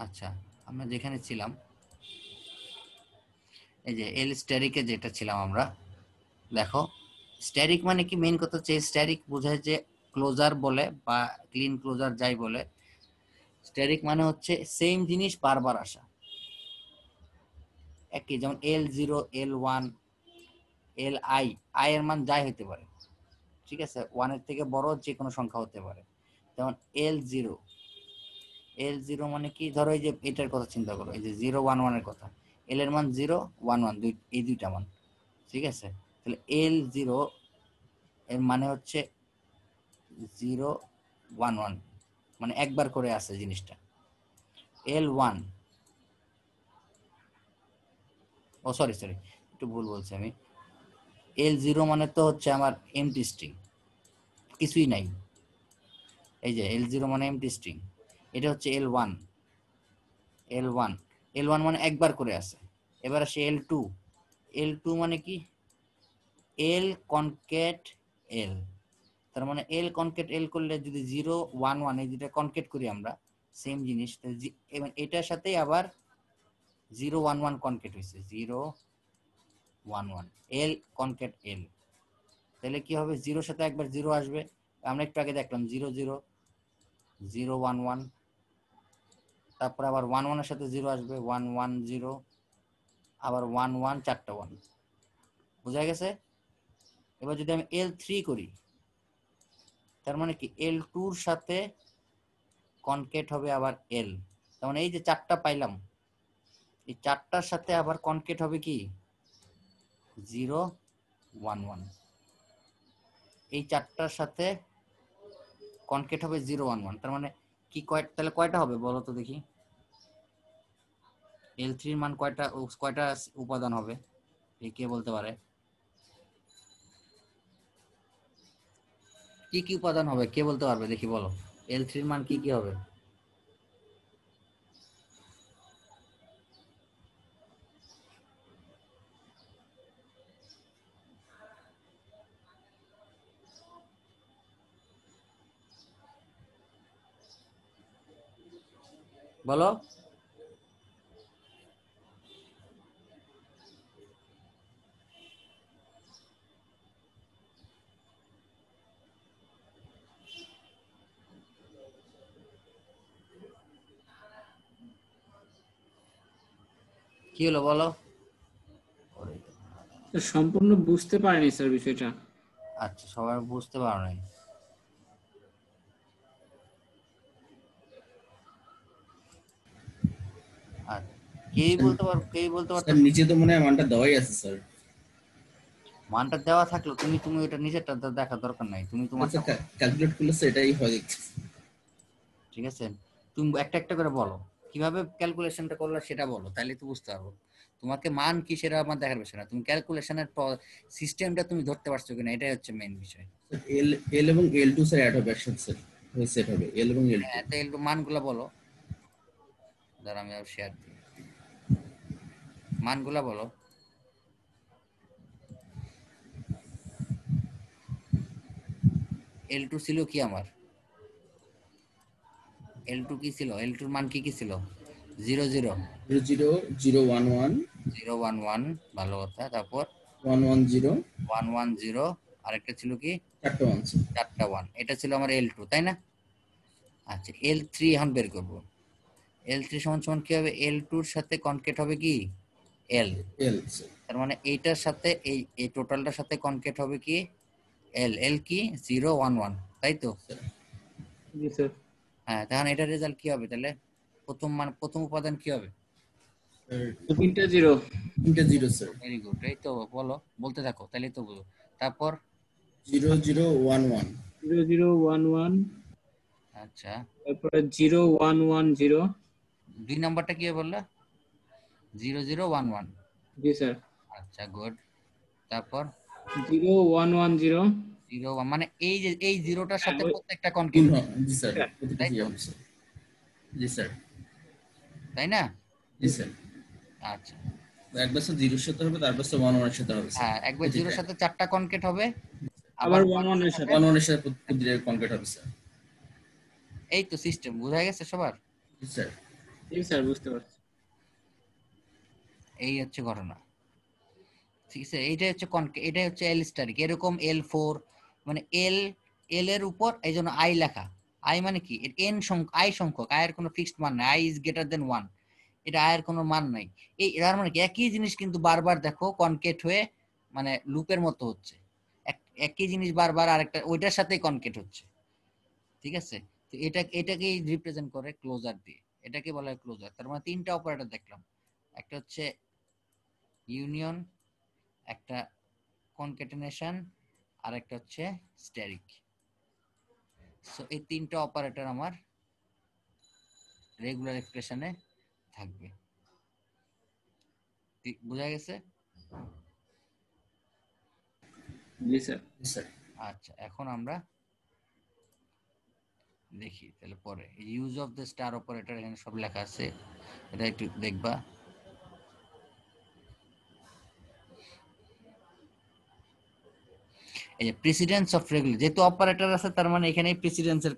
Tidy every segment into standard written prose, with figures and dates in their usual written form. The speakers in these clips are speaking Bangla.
আচ্ছা, আমরা যেখানে ছিলাম এই যে এল স্ট্যারিকে যেটা ছিলাম আমরা, দেখো স্ট্যারিক মানে কি, মেইন কথা হচ্ছে স্ট্যারিক বোঝায় যে ক্লোজার বলে বা ক্লিন ক্লোজার যাই বলে, স্ট্যারিক মানে হচ্ছে সেম জিনিস বারবার আসা একই, যেমন L0 L1 Li, আই এর মান যাই হতে পারে, ঠিক আছে, 1 এর থেকে বড় যে কোনো সংখ্যা হতে পারে। যেমন L0, L0 মানে কি, ধরো এই যে এটার কথা চিন্তা করো, এই যে 011 এর কথা, L এর মান 011 এই দুইটা মান, ঠিক আছে। তাহলে L0 এর মানে হচ্ছে 011, মানে একবার করে আসে জিনিসটা। L1, ও সরি সরি, একটু ভুল বলছি আমি, L0 মানে তো হচ্ছে আমার এমটি স্ট্রিং, কিছুই নাই, এই যে L0 মানে এমটি স্ট্রিং, এটা হচ্ছে L1, L1, L1 মানে একবার করে আসে। এবার আসে L2, L2 মানে কি, L কনকেট L, তার মানে L কনকেট L করলে যদি 011 এই দুটো কনকেট করি আমরা, সেম জিনিস, এবং এটার সাথে আবার 011 কনকেট হয়েছে, 011 L কনকেট L, তাহলে কি হবে, জিরোর সাথে একবার জিরো আসবে, আমরা একটু আগে দেখলাম 00011, তারপর আবার 11 এর সাথে জিরো আসবে 110, আবার 11 চারটা 1, বোঝা গেছে। এবার যদি আমি L3 করি, তার মানে কি L2 এর সাথে কনকেট হবে আবার L, তার মানে এই যে চারটা পাইলাম, এই চারটার সাথে আবার কনকেট হবে কি 011, এই চারটার সাথে কনকেট হবে 011, তার মানে কি তাহলে কয়টা হবে বলো তো দেখি, L3 এর মান কয়টা, কয়টা উপাদান হবে, কে বলতে পারে, কি কি উপাদান হবে, কে বলতে পারবে দেখি, বলো L3 এর মান কি কি হবে। বলো, কি হলো বলো। সম্পূর্ণ বুঝতে পারিনি স্যার বিষয়টা। আচ্ছা, সবাই বুঝতে পারো নাই, আচ্ছা, কেই বলতে স্যার পারতেছ, নিচে তো মনে হয় মানটা দেওয়াই আছে স্যার। মানটা দেওয়া থাকলো, তুমি ওটা নিজেরটা দেখার দরকার নাই, তুমি তোমারটা বলো, ক্যালকুলেট করলে স্যার এটাই হয় দেখছি। ঠিক আছে। তুমি একটা একটা করে বলো, কিভাবে ক্যালকুলেশনটা করলে সেটা বলো, তাহলে তো বুঝতে পারবো। তোমাকে মান কি সেটা আমার দেখার বিষয় না, তুমি ক্যালকুলেশনের সিস্টেমটা তুমি ধরতে পারছো কিনা, এটাই হচ্ছে মেইন বিষয়। এল এল এবং L2 স্যার অ্যাড হবে একসাথে স্যার, সেট হবে এল এবং L2। হ্যাঁ, তাই মানগুলা বলো, দাঁড়া আমি শেয়ার দিই, মানগুলা বলো। L2 ছিল কি আমার, L2 কি ছিল, L2 এর মান কি কি ছিল, 00, 00011 011, ভালো কথা, তারপর 110 110, আরেকটা ছিল কি, চারটা ওয়ান স্যার। চারটা 1, এটা ছিল আমার L2, তাই না। আচ্ছা, L3 এখন বের করবো, L3 সমান সমান কি হবে, L2 এর সাথে কনকেট হবে কি L, এল স্যার। তার মানে এইটার সাথে এই এই টোটালটার সাথে কনকেট হবে কি L, L কি 011, তাই তো। জি স্যার। হ্যাঁ, তখন এটার রেজাল্ট কি হবে তাহলে, প্রথম উপাদান কি হবে, তিনটা জিরো। তিনটা জিরো স্যার। ভেরি গুড, এই তো বলো, বলতে থাকো তাহলেই তো বুঝো। তারপর 0011 0011, আচ্ছা, তারপরে 0110। 2 নাম্বারটা কি বললা, 0011, জি স্যার। আচ্ছা গুড, তারপর 0110। 0 মানে এই যে এই জিরোটার হ্যাঁ সাথে ওই প্রত্যেকটা কনকেট গুণ হবে, জি স্যার, এটা প্রতিটা তাই কি তো, হবে স্যার। জি স্যার। তাই না। জি স্যার। আচ্ছা, একবার স্যার জিরোর সাথে হবে, তারপর স্যার 11 এর সাথে হবে স্যার হ্যাঁ, একবার জিরোর প্রতিটা। সাথে চারটা কনকেট হবে, আবার আবার 11 11 এর এর সাথে, সাথে। 11 এর সাথে প্রতিটা কনভার্ট হবে স্যার। এই তো সিস্টেম বোঝা গেছে সবার। জি স্যার। জি স্যার, বুঝতে পারছি। এই হচ্ছে ঘটনা, ঠিক আছে। এইটাই হচ্ছে এটাই হচ্ছে এল স্টারিক, এরকম L4 মানে এল এর উপর এই জন্য আই লেখা। আই মানে কি, এন সংখ্যক, আই সংখ্যক, আই এর কোনো ফিক্সড মান নাই, আই ইজ গ্রেটার দেন 1, এটা আয়ের কোনো মান নাই। এই এর মানে কি, একই জিনিস কিন্তু বারবার দেখো কনকেট হয়ে মানে লুপের মতো হচ্ছে, একই জিনিস বারবার আরেকটা ওইটার সাথেই কনকেট হচ্ছে, ঠিক আছে। তো এটাকেই রিপ্রেজেন্ট করে ক্লোজার দিয়ে, এটাকে বলা হয় ক্লোজার। তার মানে তিনটা অপারেটর দেখলাম, একটা হচ্ছে ইউনিয়ন, একটা কনকেটেনেশন, আর একটা হচ্ছে স্ট্যারিক। সো এই তিনটা অপারেটর আমার রেগুলার এক্সপ্রেশনে থাকবে, বোঝা গেছে? জি স্যার। স্যার আচ্ছা, এখন আমরা দেখি তাহলে পরে use of the star operator, এখানে সব লেখা আছে, এটা একটু দেখবা। এই যে প্রেসিডেন্স অফ রেগুলার, যেহেতু অপারেটর আছে তার মানে এখানে প্রেসিডেন্সের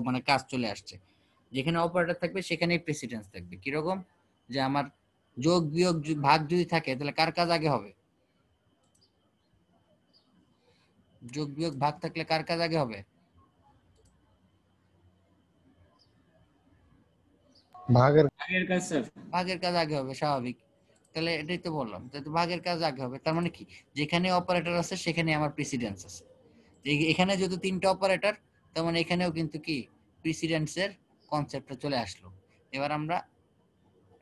মানে কাজ চলে আসছে। যেখানে অপারেটর থাকবে সেখানেই প্রেসিডেন্স থাকবে। কিরকম, যে আমার যোগ বিয়োগ ভাগ যদি থাকে তাহলে কার কাজ আগে হবে? যোগ বিয়োগ ভাগ থাকলে কার কাজ আগে হবে? ভাগের আগের কাজ স্যার। ভাগের কাজ আগে হবে, স্বাভাবিক। তাহলে এটাই তো বললাম, তো ভাগের কাজ আগে হবে, তার মানে কি, যেখানে অপারেটর আছে সেখানে আমার প্রেসিডেন্স আছে। এখানে যদি তিনটা অপারেটর, তার মানে এখানেও কিন্তু কি প্রেসিডেন্সের কনসেপ্টটা চলে আসলো। এবার আমরা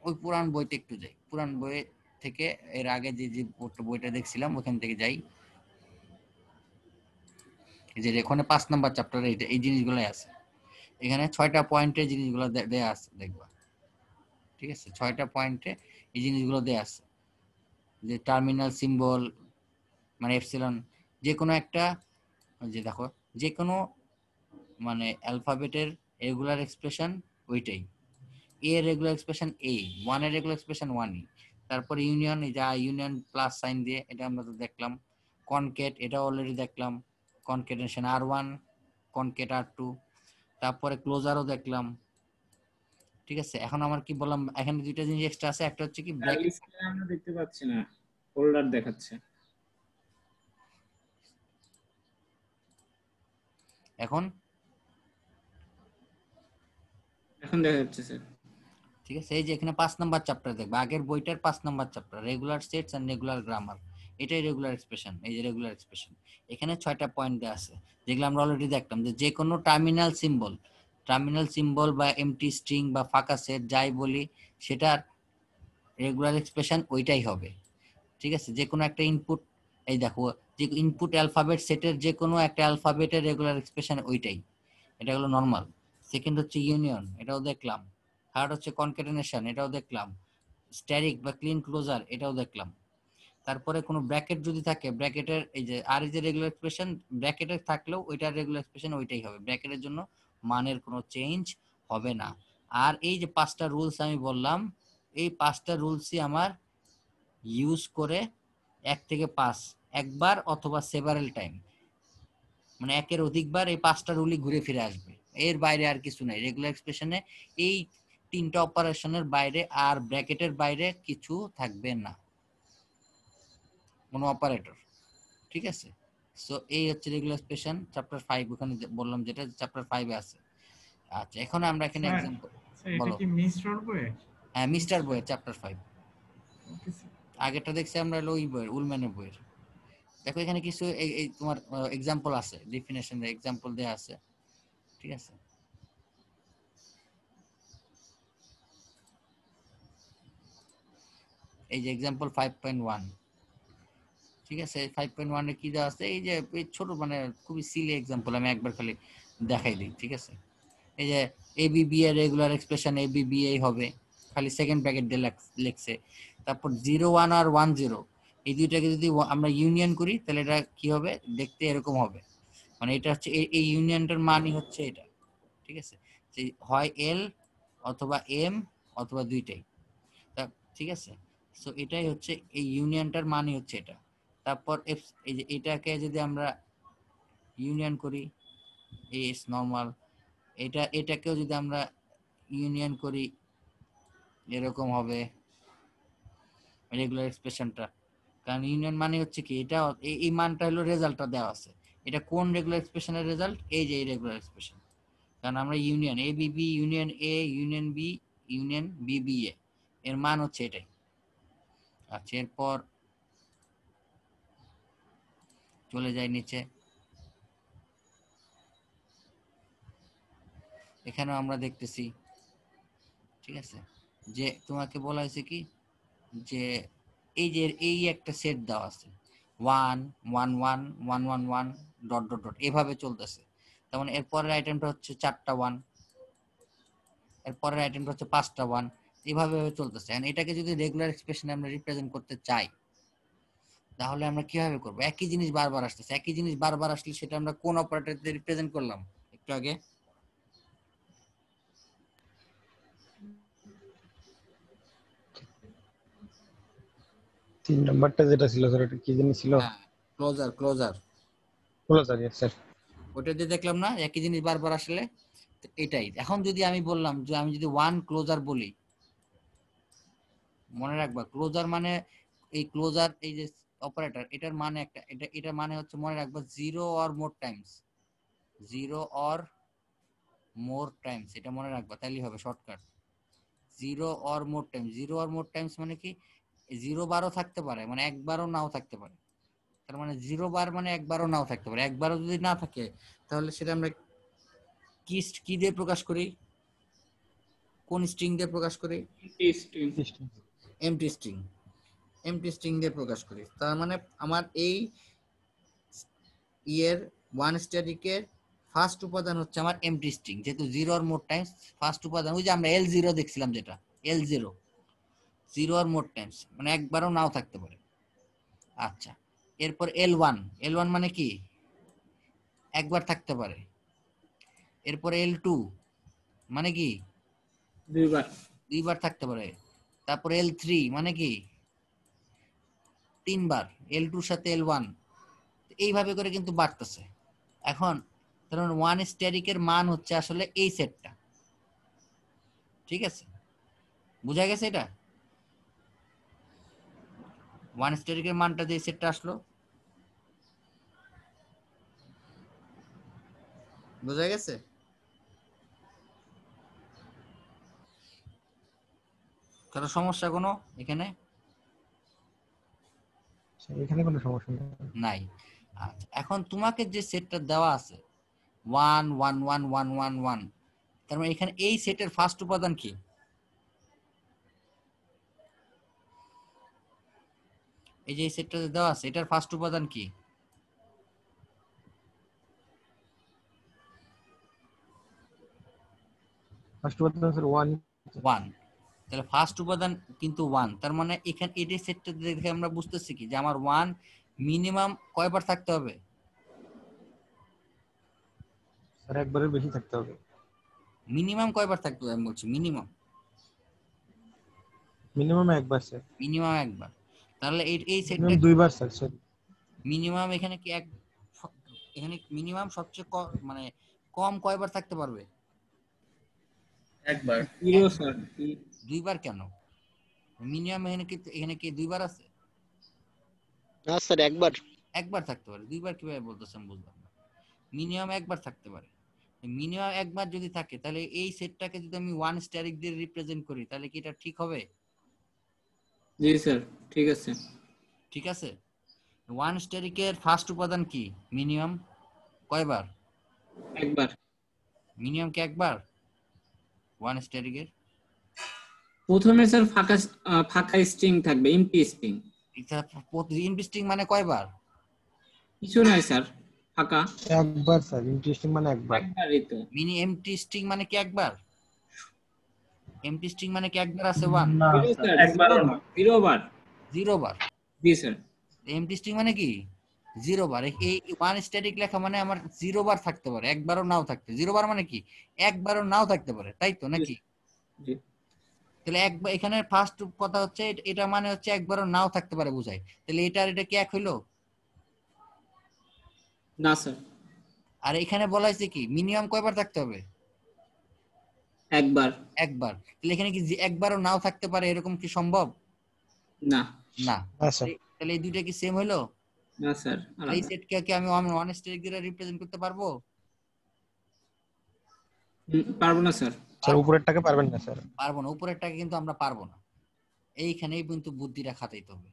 ওই পুরান বইতে একটু যাই, পুরান বই থেকে এর আগে যে যে বইটা দেখছিলাম ওখান থেকে যাই। যে এখানে 5 নম্বর চ্যাপ্টারে এই জিনিসগুলোই আছে, এখানে 6টা পয়েন্টে জিনিসগুলো দেয়া আছে, দেখবা, ঠিক আছে। 6টা পয়েন্টে এই জিনিসগুলো দেয়া আছে, যে টার্মিনাল সিম্বল মানে এপসিলন, যে কোনো একটা, যে দেখো যে কোনো মানে অ্যালফাবেটের রেগুলার এক্সপ্রেশন ওইটাই, এ এর রেগুলার এক্সপ্রেশন এ, 1 এর রেগুলার এক্সপ্রেশন 1ই। তারপরে ইউনিয়ন, এই যা ইউনিয়ন প্লাস সাইন দিয়ে, এটা আমরা তো দেখলাম। কনকেট, এটা অলরেডি দেখলাম, কনকেটেশন R1, কনকেট R2। তারপরে ক্লোজারও দেখলাম, ঠিক আছে। এখন আমার কি বললাম, এখানে দুইটা জিনিস এক্সট্রা আছে, একটা হচ্ছে কি ব্র্যাকেট। স্ক্রিনে আমরা দেখতে পাচ্ছি না, ফোল্ডার দেখাচ্ছে। এখন এখন দেখা যাচ্ছে স্যার। ঠিক আছে, এই যে এখানে 5 নম্বর চ্যাপ্টার দেখবে, আগের বইটার 5 number chapter, regular sets and regular grammar, এটাই রেগুলার এক্সপ্রেশন। এই যে রেগুলার এক্সপ্রেশন, এখানে 6টা পয়েন্ট দেওয়া আছে, যেগুলো আমরা অলরেডি দেখলাম, যে যে কোনো টার্মিনাল সিম্বল বা এমটি স্ট্রিং বা ফাঁকা সেট যাই বলি, সেটার রেগুলার এক্সপ্রেশন ওইটাই হবে, ঠিক আছে। যে কোনো একটা ইনপুট, এই দেখো, যে ইনপুট অ্যালফাবেট সেটের যে কোনো একটা অ্যালফাবেটের রেগুলার এক্সপ্রেশন ওইটাই, এটা হলো নরমাল। সেকেন্ড হচ্ছে ইউনিয়ন, এটাও দেখলাম। থার্ড হচ্ছে কনকেটেনেশন, এটাও দেখলাম। স্ট্যারিক বা ক্লিন ক্লোজার, এটাও দেখলাম। তারপরে কোনো ব্র্যাকেট যদি থাকে, ব্র্যাকেটের এই যে আর যে রেগুলার এক্সপ্রেশন, ব্র্যাকেটের থাকলেও ওইটার রেগুলার এক্সপ্রেশন ওইটাই হবে, ব্র্যাকেটের জন্য মানের কোনো চেঞ্জ হবে না। আর এই যে 5টা রুলস আমি বললাম, এই 5টা রুলসই আমার ইউজ করে 1 থেকে 5 একবার অথবা সেভারেল টাইম, মানে একের অধিকবার এই 5টা রুলই ঘুরে ফিরে আসবে, এর বাইরে আর কিছু নাই রেগুলার এক্সপ্রেশনে। এই 3টা অপারেশনের বাইরে আর ব্র্যাকেটের বাইরে কিছু থাকবে না, কোনো অপারেটর, ঠিক আছে। সো এই হচ্ছে রেগুলার এক্সপ্রেশন চ্যাপ্টার 5, ওখানে বললাম যেটা চ্যাপ্টার 5 এ আছে। আচ্ছা, এখন আমরা এখানে স্যার, एग्जांपल এটা বলো। কি মিশ্রর বই? হ্যাঁ, মিস্টার বইয়ের চ্যাপ্টার 5, ওকে স্যার। আগেরটা দেখছি আমরা হলো ওই বইয়ের, উলম্যানের বইয়ের। দেখো এখানে কিছু এই তোমার एग्जांपल আছে, ডেফিনেশন एग्जांपल দেয়া আছে, ঠিক আছে। এই যে एग्जांपल 5.1, ঠিক আছে। 5.1 এ কি দেওয়া আছে, এই যে এই ছোট মানে খুবই সিলি एग्जांपल, আমি একবার খালি দেখাই দিই, ঠিক আছে। এই যে এবিবি এর রেগুলার এক্সপ্রেশন এবিবিএ হবে, খালি সেকেন্ড ব্র্যাকেট দিয়ে লিখছে। তারপর 0 1 আর 1 0, এই দুইটাকে যদি আমরা ইউনিয়ন করি তাহলে এটা কি হবে, দেখতে এরকম হবে। মানে এটা হচ্ছে এই ইউনিয়নটার মানই হচ্ছে এটা, ঠিক আছে। যে হয় এল অথবা এম অথবা দুইটাই, ঠিক আছে। সো এটাই হচ্ছে এই ইউনিয়নটার মানই হচ্ছে এটা। তারপর এই যে এটাকে যদি আমরা ইউনিয়ন করি, এস নরমাল, এটাকেও যদি আমরা ইউনিয়ন করি এরকম হবে রেগুলার এক্সপ্রেশনটা, কারণ ইউনিয়ন মানে হচ্ছে কি, এটা এই মানটা হলো রেজাল্টটা দেওয়া আছে, এটা কোন রেগুলার এক্সপ্রেশনের রেজাল্ট, এই যে এই রেগুলার এক্সপ্রেশন, কারণ আমরা union A B B union A union B union B B A এর মান হচ্ছে এটাই। আচ্ছা এরপর চলে যাই নিচে, এখানেও আমরা দেখতেছি, ঠিক আছে, যে তোমাকে বলা হয়েছে কি, যে এই যে এই একটা সেট দেওয়া আছে 1 1 1 1 1 1 ডট ডট ডট এভাবে চলতেছে, তার মানে এর পরের আইটেমটা হচ্ছে 4টা 1, এর পরের আইটেমটা হচ্ছে 5টা 1, এভাবে চলতেছে। এন্ড এটাকে যদি রেগুলার এক্সপ্রেশনে আমরা রিপ্রেজেন্ট করতে চাই তাহলে আমরা কিভাবে করব, একই জিনিস বারবার আসতেছে, একই জিনিস বারবার আসলে সেটা আমরা কোন অপারেটর দিয়ে রিপ্রেজেন্ট করলাম একটু আগে, 3 নাম্বারটা যেটা ছিল স্যার ওটা কি জানি ছিল? হ্যাঁ ক্লোজার ক্লোজার, বলো স্যার, ইয়েস স্যার। ওটা দিয়ে দেখলাম না একই জিনিস বারবার আসলে, তো এটাই। এখন যদি আমি বললাম যে আমি যদি 1 ক্লোজার বলি, মনে রাখবা ক্লোজার মানে এই ক্লোজার এই যে অপারেটর এটার মানে একটা, এটার মানে হচ্ছে মনে রাখবা 0 or more Times, 0 or more Times, এটা মনে রাখবা তাহলেই হবে shortcut, 0 or more Times, 0 or more Times মানে কি 0 বারও থাকতে পারে, মানে একবারও নাও থাকতে পারে, তার মানে 0 বার মানে একবারও নাও থাকতে পারে, একবারও যদি না থাকে তাহলে সেটা আমরা কি দিয়ে প্রকাশ করি, কোন স্ট্রিং দিয়ে প্রকাশ করি, এমটি স্ট্রিং, এমটি স্ট্রিং দিয়ে প্রকাশ করি। তার মানে আমার এই ইয়ের ওয়ান স্ট্যাটিকের ফার্স্ট উপাদান হচ্ছে আমার এমটি স্ট্রিং, যেহেতু 0 আর মোর টাইমস ফার্স্ট উপাদান, ওই যে আমরা L0 দেখছিলাম যেটা L0, 0 আর মোর টাইমস মানে একবারও নাও থাকতে পারে। আচ্ছা এরপর L1, L1 মানে কি একবার থাকতে পারে, এরপর L2 মানে কি দুইবার। দুইবার থাকতে পারে, তারপর L3 মানে কি 3বার, L2 সাথে L1, এইভাবে করে কিন্তু বাড়তেছে। এখন ধরুন ওয়ান স্ট্যাটিকের মান হচ্ছে আসলে এই সেটটা, ঠিক আছে, বুঝা গেছে এটা, ওয়ান স্ট্যাটিকের মানটা যে সেটটা আসলো, বুঝা গেছে? কারো সমস্যা কোনো এখানে স্যার, এখানে কোনো সমস্যা নেই। নাই? আচ্ছা এখন তোমাকে যে সেটটা দেওয়া আছে 1 1 1 1 1 1, তার মানে এখানে এই সেটের ফার্স্ট উপাদান কি, এই যে এই সেটটা দেওয়া আছে এটার ফার্স্ট উপাদান কি, ফার্স্ট উপাদান স্যার 1। 1, তাহলে ফার্স্ট উপাদান কিন্তু 1, তার মানে এখানে এই সেটটা দেখে আমরা বুঝতেছি কি যে আমার 1 মিনিমাম কয়বার থাকতে হবে, স্যার একবারের বেশি থাকতে হবে। মিনিমাম কয়বার থাকতে হবে আমি বলছি, মিনিমাম মিনিমাম একবার স্যার। মিনিমাম একবার, তাহলে এই সেটটা মিনিমাম দুইবার স্যার, সরি। মিনিমাম এখানে কি এখানে মিনিমাম সবচেয়ে মানে কম কয়বার থাকতে পারবে, একবার। Zero sir. দুইবার কেন, মিনিমাম এখানে কি দুইবার আছে, না স্যার একবার। একবার থাকতে পারে, দুইবার কিভাবে বলতেছেন বুঝলাম না, মিনিমাম একবার থাকতে পারে, মিনিমাম একবার যদি থাকে তাহলে এই সেটটাকে যদি আমি ওয়ান স্ট্যাটিক দিয়ে রিপ্রেজেন্ট করি তাহলে কি এটা ঠিক হবে, জি স্যার ঠিক আছে। ঠিক আছে, ওয়ান স্ট্যাটিকের ফার্স্ট উপাদান কি মিনিমাম কয়বার, একবার। মিনিমাম কি একবার ওয়ান স্ট্যাটিকের, প্রথমে স্যার ফাঁকা ফাঁকা স্ট্রিং থাকবে, এমটি স্ট্রিং। ইনভেস্টিং মানে কয়বার, কিছু নাই স্যার, ফাঁকা একবার স্যার, ইন্টারেস্টিং মানে একবার। একবারই তো। মিনি এমটি স্ট্রিং মানে কি একবার, এমটি স্ট্রিং মানে কি একবার আছে ওয়ান, না জিরো স্যার, একবারও না। 0 বার। 0 বার, জি স্যার। এমটি স্ট্রিং মানে কি 0 বার, এই ওয়ান স্ট্যাটিক লেখা মানে আমার 0 বার থাকতে পারে, একবারও নাও থাকতে, 0 বার মানে কি একবারও নাও থাকতে পারে, তাই তো নাকি, জি। তাহলে একবার এখানে ফার্স্ট কথা হচ্ছে এটা মানে হচ্ছে একবারও নাও থাকতে পারে বোঝায়, তাহলে এটা কি এক হইলো, না স্যার। আর এখানে বলা হয়েছে কি মিনিমাম কয়বার থাকতে হবে, একবার। একবার। তাহলে এখানে কি একবারও নাও থাকতে পারে, এরকম কি সম্ভব? না। না। না স্যার। তাহলে এই দুইটা কি সেম হলো? না স্যার, এই আলাদা। সেটকে কি আমি ওয়ান স্ট্যাটিক দ্বারা রিপ্রেজেন্ট করতে পারবো? পারবো না স্যার। স্যার উপরেরটাকে পারবেন না স্যার। পারবো না, উপরেরটাকে কিন্তু আমরা পারবো না। এইখানেই কিন্তু বুদ্ধিটা খাটাইতে হবে।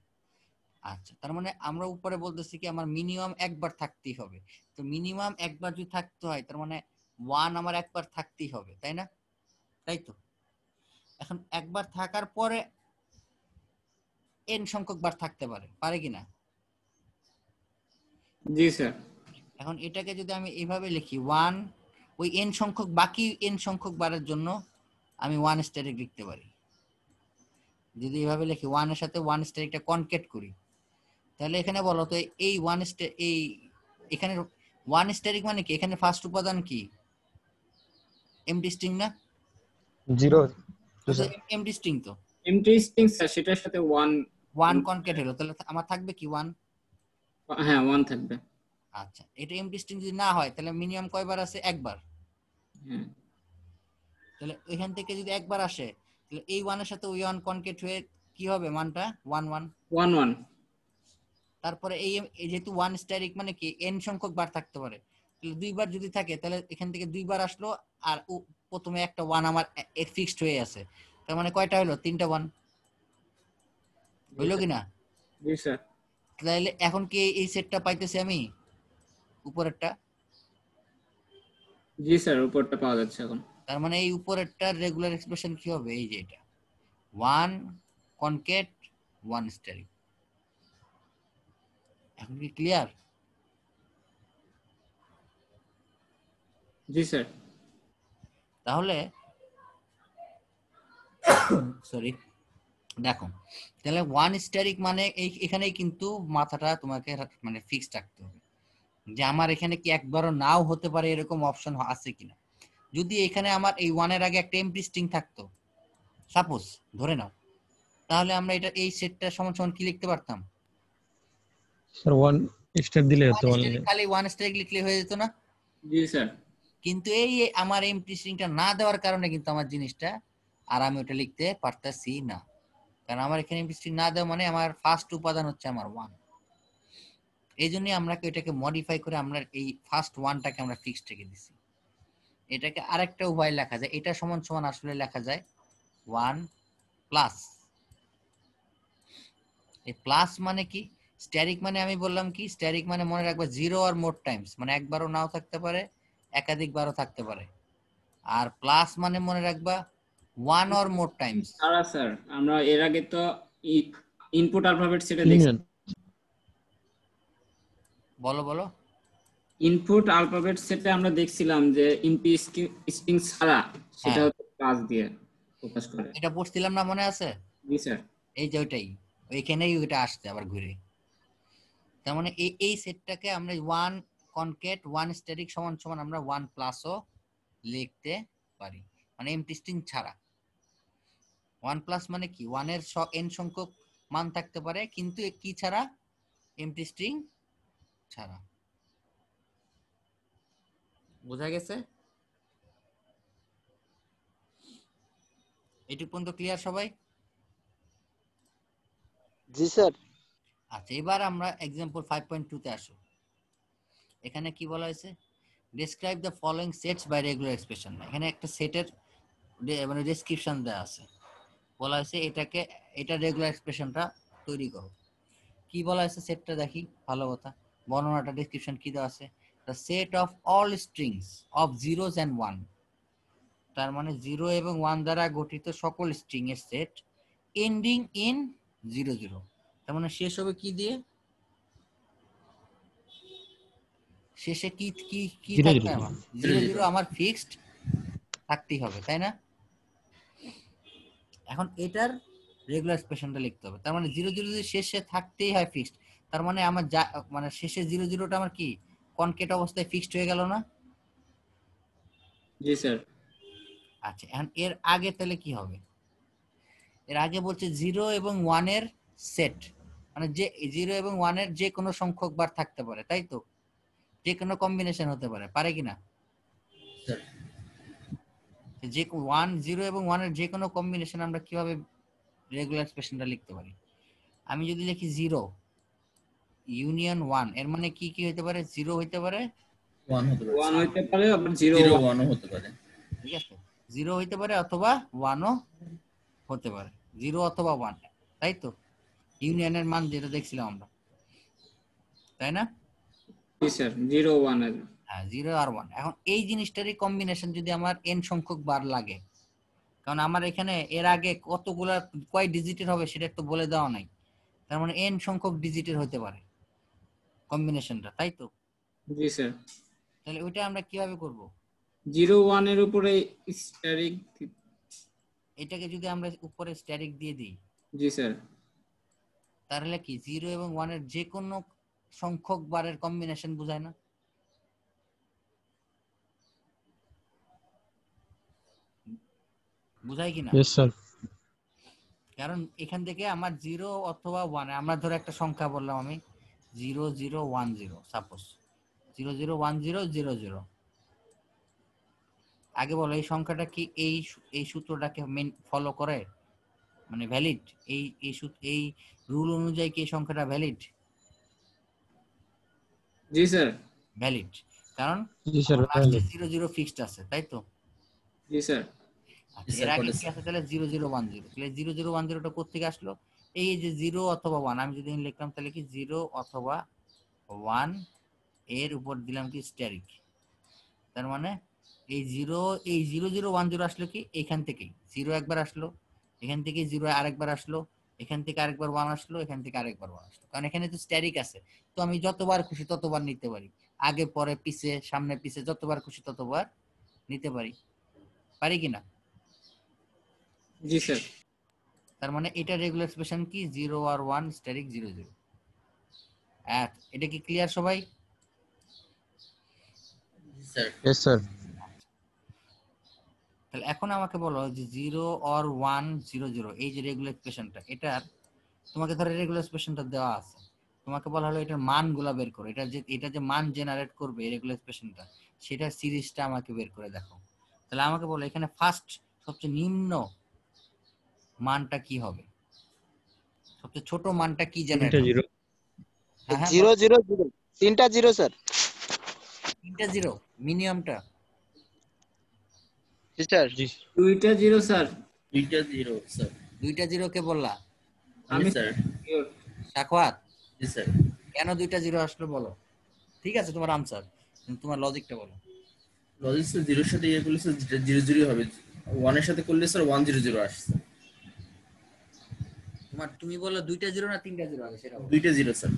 আচ্ছা, তার মানে আমরা উপরে বলতেছি কি আমার মিনিমাম একবার থাকতেই হবে। তো মিনিমাম একবার যদি থাকতে হয় তার মানে ওয়ান আমার একবার থাকতেই হবে, তাই না? তাই তো। এখন একবার থাকার পরে এন সংখ্যক বার থাকতে পারে, পারে কিনা? জি স্যার। এখন এটাকে যদি আমি এইভাবে লিখি ওয়ান, ওই এন সংখ্যক বাকি এন সংখ্যক বারের জন্য আমি ওয়ান স্ট্যাটিক লিখতে পারি। যদি এইভাবে লিখি ওয়ানের সাথে ওয়ান স্ট্যাটিকটা কনকেট করি, তাহলে এখানে বলো তো এই এই এখানে ওয়ান স্ট্যাটিক মানে কি? এখানে ফার্স্ট উপাদান কি? এমটি স্ট্রিং না? 0 স্যার। এমটি স্ট্রিং তো। এমটি স্ট্রিং স্যার, সেটার সাথে ওয়ান কনকেট হলো, তাহলে আমার থাকবে কি ওয়ান? হ্যাঁ, 1 থাকবে। আচ্ছা, এটা এমটি স্ট্রিং যদি না হয় তাহলে মিনিমাম কয়বার আছে? একবার। হ্যাঁ। তাহলে এখান থেকে যদি একবার আসে তাহলে এই ওয়ানের সাথে ওই ওয়ান কনকেট হয়ে কি হবে মানটা? 1 1। 1 1। তারপরে এই যেহেতু ওয়ান স্ট্যাটিক মানে কি এন সংখ্যক বার থাকতে পারে, তাহলে দুইবার যদি থাকে তাহলে এখান থেকে দুইবার আসলো, আর প্রথমে একটা ওয়ান আমার ফিক্সড হয়ে আছে, তার মানে কয়টা হলো? 3টা ওয়ান হইলো কিনা? জি স্যার। তাহলে এখন কি এই সেটটা পাইতেছি আমি উপরেরটা? জি স্যার, উপরটা পাওয়া যাচ্ছে এখন। তার মানে এই উপরেরটার রেগুলার এক্সপ্রেশন কি হবে? এই যে এটা ওয়ান কনকেট ওয়ান স্ট্যাটিক। এখন কি ক্লিয়ার? জি স্যার। তাহলে সরি, দেখো, তাহলে ওয়ান স্ট্যাটিক মানে এখানেই কিন্তু মাথাটা তোমাকে মানে ফিক্স রাখতে হবে যে আমার এখানে কি একবারও নাও হতে পারে এরকম অপশন আছে কিনা। যদি এখানে আমার এই ওয়ানের আগে একটা এমটি স্ট্রিং থাকতো সাপোজ, ধরে নাও, তাহলে আমরা এটা এই সেটটা সমান সমান কি লিখতে পারতাম? স্যার 1 স্টার দিলে ওয়ান হতো স্ট্যাটিক, খালি ওয়ান স্ট্যাটিক লিখলে হয়ে যেত না? জি স্যার। কিন্তু এই আমার এমটি স্ট্রিংটা না দেওয়ার কারণে কিন্তু আমার জিনিসটা আর আমি ওটা লিখতে পারতাছি না, কারণ আমার এখানে এমটি স্ট্রিং না দেওয়া মানে আমার ফার্স্ট উপাদান হচ্ছে আমার ওয়ান। এই জন্যই আমরা এটাকে মডিফাই করে আমরা এই ফার্স্ট ওয়ানটাকে আমরা ফিক্সড রেখে দিছি। এটাকে আরেকটা উপায় লেখা যায়, এটা সমান সমান আসলে লেখা যায় ওয়ান প্লাস। এই প্লাস মানে কি? স্ট্যাটিক মানে আমি বললাম কি, স্ট্যাটিক মানে মনে রাখবা জিরো আর মোর টাইমস, মানে একবারও নাও থাকতে পারে, একাধিকবারও থাকতে পারে। আর প্লাস মানে মনে রাখবা ওয়ান অর মোর টাইমস। সারা স্যার, আমরা এর আগে তো ইনপুট অ্যালফাবেট সেটে দেখছি। বলো বলো। ইনপুট অ্যালফাবেট সেটে আমরা দেখছিলাম যে এমটি স্ট্রিং ছাড়া সেটা হ্যাঁ, হচ্ছে ক্লাস দিয়ে প্রকাশ করে। এটা পড়ছিলাম না, মনে আছে? জি স্যার। এই যে ওইটাই, ওইখানেই ওইটা আসছে আবার ঘুরে। তার মানে এই সেটটাকে আমরা ওয়ান কনকেট ওয়ান স্ট্যাটিক সমান সমান আমরা ওয়ান প্লাসও লিখতে পারি, মানে এমটি স্ট্রিং ছাড়া। ওয়ান প্লাস মানে কি? ওয়ানের এন সংখ্যক মান থাকতে পারে, কিন্তু কি ছাড়া? এমটি স্ট্রিং ছাড়া। বোঝা গেছে? এটুকু পর্যন্ত ক্লিয়ার সবাই? জি স্যার। আচ্ছা, এবার আমরা एग्जांपल 5.2 তে আসো। এখানে কি বলা হয়েছে? Describe the following sets by regular expression. এখানে একটা সেটের মানে ডেসক্রিপশন দেওয়া আছে, বলা হয়েছে এটা রেগুলার এক্সপ্রেশনটা তৈরি করো। কি বলা হয়েছে সেটটা দেখি, ভালো কথা বর্ণনাটা ডেসক্রিপশন কি দেওয়া আছে? The set of all strings of zeros and one. তার মানে 0 এবং 1 দ্বারা গঠিত সকল স্ট্রিং এর সেট এন্ডিং ইন 0 0। তার মানে শেষ হবে কি দিয়ে? শেষে কি কি কি থাকবে? আমার 0 0 আমার ফিক্সড থাকতেই হবে, তাই না? এখন এটার রেগুলার এক্সপ্রেশনটা লিখতে হবে। তার মানে 0 0 যদি শেষে থাকতেই হয় ফিক্সড, তার মানে আমার মানে শেষে 0 0টা আমার কি কনকেট অবস্থায় ফিক্সড হয়ে গেল না? জি স্যার। আচ্ছা, এখন এর আগে তাহলে কি হবে? এর আগে বলছে 0 এবং 1 এর সেট, মানে যে 0 এবং 1 এর যে কোনো সংখ্যক বার থাকতে পারে, তাই তো? যে কোনো কম্বিনেশন হতে পারে, পারে কিনা? যে 1 0 এবং 1 এর যে কোনো কম্বিনেশন আমরা কিভাবে রেগুলার এক্সপ্রেশনটা লিখতে পারি? আমি যদি লিখি 0 ইউনিয়ন 1, এর মানে কি কি হতে পারে? 0 হতে পারে, 1 হতে পারে 1 হইতে পারে আবার 0 0 1 ও হতে পারে। ঠিক আছে, 0 হইতে পারে অথবা 1 ও হতে পারে, 0 অথবা 1, তাই তো? ইউনিয়নের মান যেটা দেখছিলাম আমরা, তাই না? জি স্যার 0 1 এর হ্যাঁ, 0 আর 1। এখন এই জিনিসটারই কম্বিনেশন যদি আমার n সংখ্যক বার লাগে, কারণ আমার এখানে এর আগে কতগুলা কয় ডিজিটের হবে সেটা তো বলে দেওয়া নাই, তার মানে n সংখ্যক ডিজিটের হতে পারে কম্বিনেশনটা, তাই তো? জি স্যার তাহলে ওইটা আমরা কিভাবে করব? 0 1 এর উপরে স্ট্যারিক। এটাকে যদি আমরা উপরে স্ট্যাটিক দিয়ে দিই, জি স্যার তাহলে কি 0 এবং 1 এর যে কোনো সংখ্যক বারের কম্বিনেশন বোঝায় না? বোঝায় কিনা? Yes sir. কারণ এখান থেকে আমার 0 অথবা 1, আমরা ধরে একটা সংখ্যা বললাম আমি 0 0 1 0, সাপোজ 0 0 1 0 0 0। আগে বলো এই সংখ্যাটা কি এই সূত্রটাকে ফলো করে, মানে ভ্যালিড? এই রুল অনুযায়ী কি এই সংখ্যাটা ভ্যালিড? জি স্যার ভ্যালিড, কারণ জি স্যার। লাস্টে 0 0 ফিক্সড আছে, তাই তো? জি স্যার আচ্ছা, স্যার, এর আগে বলে কি আছে তাহলে? 0 0 1 0। তাহলে 0 0 1 0টা কোত্থেকে আসলো? এই যে 0 অথবা 1, আমি যদি লিখলাম তাহলে কি 0 অথবা 1 এর উপর দিলাম কি স্ট্যারিক, তার মানে এই 0 0 1 0 আসলো কি এখান থেকেই, 0 একবার আসলো, এখান থেকে 0 আরেকবার আসলো, এখান থেকে আরেকবার 1 আসলো, এখান থেকে আরেকবার 1 আসলো, কারণ এখানে তো স্ট্যারিক আছে। তো আমি যতবার খুশি ততবার নিতে পারি, আগে পরে পিছে সামনে পিছে যতবার খুশি ততবার নিতে পারি, পারি কিনা? জি স্যার তার মানে এটা রেগুলার এক্সপ্রেশন কি 0 আর 1 স্ট্যাটিক 0 0। এটা কি ক্লিয়ার সবাই? Sir yes sir. তাহলে এখন আমাকে বলো যে 0 আর 1 0 0 এই যে রেগুলার এক্সপ্রেশনটা, এটার তোমাকে ধরে রেগুলার এক্সপ্রেশনটা দেওয়া আছে, তোমাকে বলা হলো এটার মানগুলা বের করো, এটা যে মান জেনারেট করবে রেগুলার এক্সপ্রেশনটা, সেটার সিরিজটা আমাকে বের করে দেখো। তাহলে আমাকে বলো এখানে ফার্স্ট সবচেয়ে নিম্ন মানটা কি হবে, সবচেয়ে ছোট মানটা কি জেনারেট হবে? 0 হ্যাঁ হ্যাঁ, 0 0 0 তিনটা 0 স্যার। তিনটা 0 মিনিমামটা। জি স্যার। জি দুইটা 0 স্যার। দুইটা 0 স্যার। দুইটা 0 কে বললা? আমি আমি স্যার। সাখওয়াত, জি স্যার। কেন দুইটা 0 আসলো বলো? ঠিক আছে তোমার আনসার, তোমার লজিকটা বলো। লজিক স্যার 0 এর সাথে ইয়ে করলে স্যার 0 0 হবে, 1 এর সাথে করলে স্যার 1 0 0 আসছে। তুমি বলো দুইটা 0 না তিনটা 0 আগে সেটা বলো। দুইটা 0 স্যার।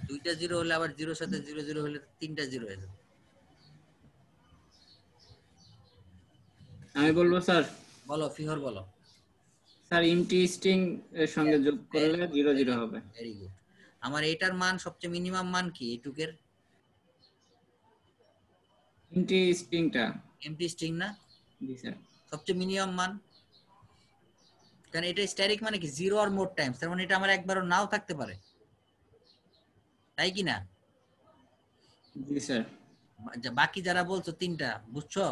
দুইটা 0 হলে আবার 0 এর সাথে 0 0 হলে তিনটা 0 হয়ে যাবে। আমি বলবো স্যার। বলো ফিহর বলো। স্যার এমটি স্ট্রিং এর সঙ্গে যোগ করলে 0 0 হবে। Very good. আমার এটার মান সবচেয়ে মিনিমাম মান কি এইটুকের? এমটি স্ট্রিংটা। এমটি স্ট্রিং না? জি স্যার সবচেয়ে মিনিমাম মান, কারণ এটা স্ট্যাটিক মানে কি 0 আর মোর টাইমস, তার মানে এটা আমার একবারও নাও থাকতে পারে, তাই কি না? জি স্যার বাকি যারা বলছো তিনটা, বুঝছো?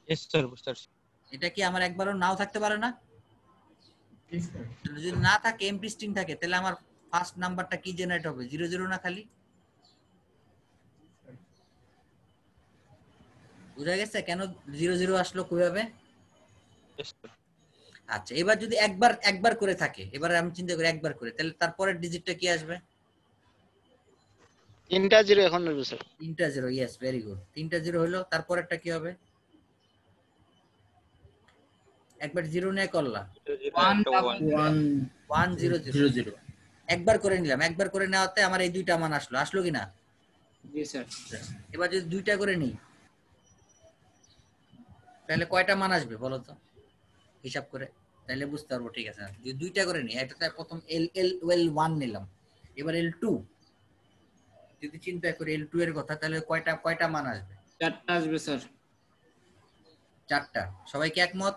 ইয়েস স্যার, বুঝতে পারছি। এটা কি আমার একবারও নাও থাকতে পারে না? জি স্যার। যদি না থাকে এমটি স্ট্রিং থাকে, তাহলে আমার ফার্স্ট নাম্বারটা কি জেনারেট হবে? 0 0 না খালি? বুঝা গেছে কেন 0 0 আসলো কিভাবে? Yes, sir. আচ্ছা, এবার যদি একবার করে থাকে, এবার আমি চিন্তা করি একবার করে, তাহলে তারপরের ডিজিটটা কি আসবে? তিনটা 0 এখন আসবে স্যার। তিনটা 0, ইয়েস ভেরি গুড। তিনটা 0 হলো, তারপরেরটা কি হবে? একবার 0 নিয়ে করলা, 1 1 1 0 0 0 0 একবার করে নিলাম, একবার করে নেওয়াতে আমার এই দুইটা মান আসলো কি না? জি স্যার এবার যদি দুইটা করে নিই, তাহলে কয়টা মান আসবে বলো তো হিসাব করে, তাহলে বুঝতে পারবো। ঠিক আছে, যদি দুইটা করে নিই, একটা প্রথম L1 নিলাম, এবার L2 যদি চিন্তা করি L2 এর কথা, তাহলে কয়টা মান আসবে? 4টা আসবে স্যার। 4টা। সবাই কি একমত?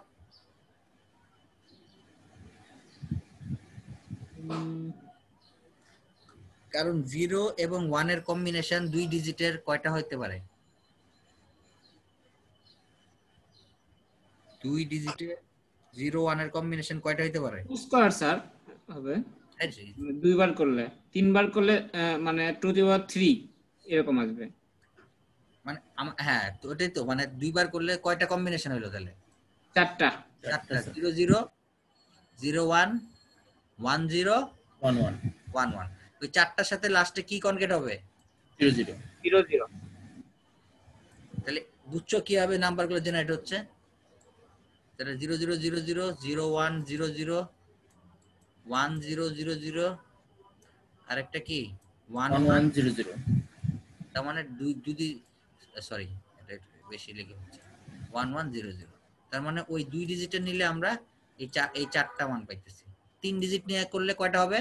কারণ 0 এবং 1 এর কম্বিনেশন 2 ডিজিটের কয়টা হতে পারে? দুই ডিজিটে 0 1 এর কম্বিনেশন কয়টা হইতে পারে? স্কয়ার স্যার হবে দুইবার করলে, তিনবার করলে মানে 2^3 এরকম আসবে। মানে হ্যাঁ তো ওটাই তো, মানে দুইবার করলে কয়টা কম্বিনেশন হইলো তাহলে? চারটা। 0 0 0 1 1 0 1 1 1 1। ওই চারটার সাথে লাস্টে কি কনকেট হবে? 0 0 0 0। তাহলে বুঝছো কিভাবে নাম্বারগুলো জেনারেট হচ্ছে? তাহলে 0 0 0 0 0 1 0 0 1 0 0 0 আরেকটা কি 1 1 1। 1 0 0। তার মানে দুই সরি এটা একটু বেশি লেগে হচ্ছে 1 1 0 0। তার মানে ওই দুই ডিজিটের নিলে আমরা এই চারটা মান পাইতেছি। তিন ডিজিট নিয়ে করলে কয়টা হবে?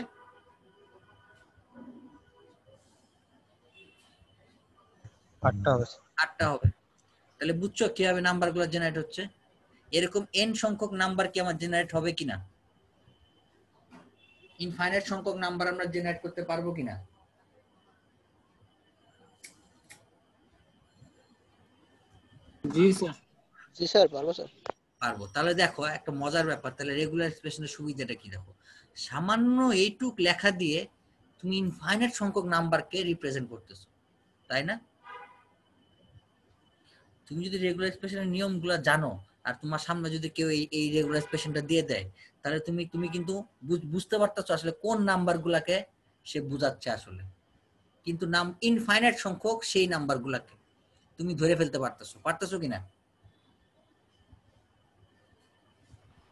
8টা হবে। 8টা হবে। তাহলে বুঝছো কিভাবে নাম্বারগুলো জেনারেট হচ্ছে? এরকম n সংখ্যক নাম্বার কি আমার জেনারেট হবে কিনা? ইনফাইনাইট সংখ্যক নাম্বার আমরা জেনারেট করতে পারবো কিনা? জি স্যার। জি স্যার, পারবো স্যার। পারবো। তাহলে দেখো একটা মজার ব্যাপার, তাহলে রেগুলার এক্সপ্রেশনের সুবিধাটা কি দেখো। সামান্য এইটুক লেখা দিয়ে তুমি ইনফাইনাইট সংখ্যক নাম্বারকে রিপ্রেজেন্ট করতেছো, তাই না? তুমি যদি রেগুলার এক্সপ্রেশনের নিয়মগুলো জানো আর তোমার সামনে যদি কেউ এই রেগুলার এক্সপ্রেশনটা দিয়ে দেয়, তাহলে তুমি কিন্তু বুঝতে পারতেছো আসলে কোন নাম্বারগুলোকে সে বুঝাচ্ছে আসলে। কিন্তু ইনফাইনাইট সংখ্যক সেই নাম্বারগুলোকে তুমি ধরে ফেলতে পারতেছো কিনা?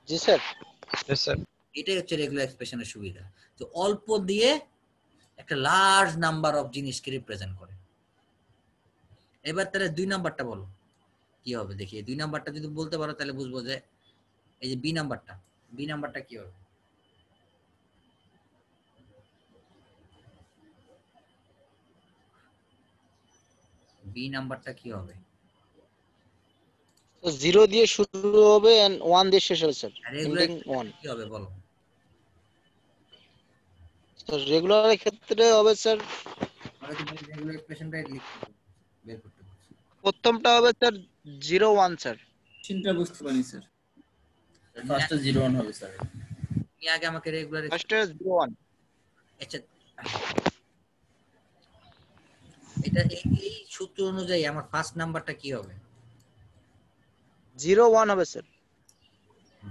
জি স্যার। Yes, sir. এটাই হচ্ছে রেগুলার এক্সপ্রেশনের সুবিধা, তো অল্প দিয়ে একটা লার্জ নাম্বার অফ জিনিসকে রিপ্রেজেন্ট করে। এবার তাহলে 2 নাম্বারটা বলো কি হবে দেখি। 2 নাম্বারটা যদি বলতে পারো তাহলে বুঝবো যে এই যে বি নাম্বারটা কি হবে। বি নাম্বারটা কি হবে? তো 0 দিয়ে শুরু হবে এন্ড 1 দিয়ে শেষ হবে স্যার। Regular ending 1। কি হবে বলো? স্যার রেগুলারের ক্ষেত্রে হবে স্যার, আমরা তো রেগুলার এক্সপ্রেশনটাই বের করতে বলছি। প্রথমটা হবে স্যার 0 1 স্যার। চিন্তা বুঝতে পারি স্যার। ফার্স্টে 0 1 হবে স্যার। তুমি আগে আমাকে রেগুলার ফার্স্টে 0 1। আচ্ছা, এটা এই সূত্র অনুযায়ী আমার ফার্স্ট নাম্বারটা কি হবে? 0 1 হবে স্যার।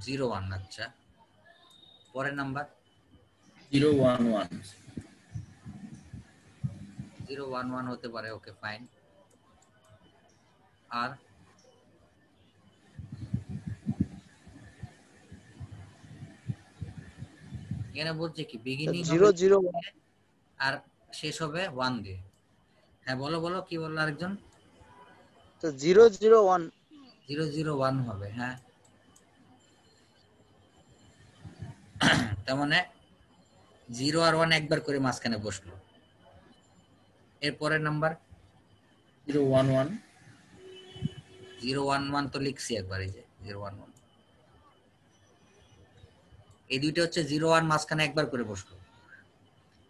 0 1। আচ্ছা, পরের নাম্বার 0 1 1 0 1 1 হতে পারে, ওকে ফাইন। আর এখানে বলছে কি বিগিনিং 0 0 1। আর শেষ হবে 1 দিয়ে। হ্যাঁ বলো কি বললো আরেকজন? তো 0 0 1। 0 0 1 হবে। হ্যাঁ, তার মানে 0 আর 1 একবার করে মাঝখানে বসলো। এর পরের নাম্বার 0 1 1 0 1 1 তো লিখছি একবার, এই যে 0 1 1। এই দুইটা হচ্ছে 0 1 মাঝখানে একবার করে বসলো।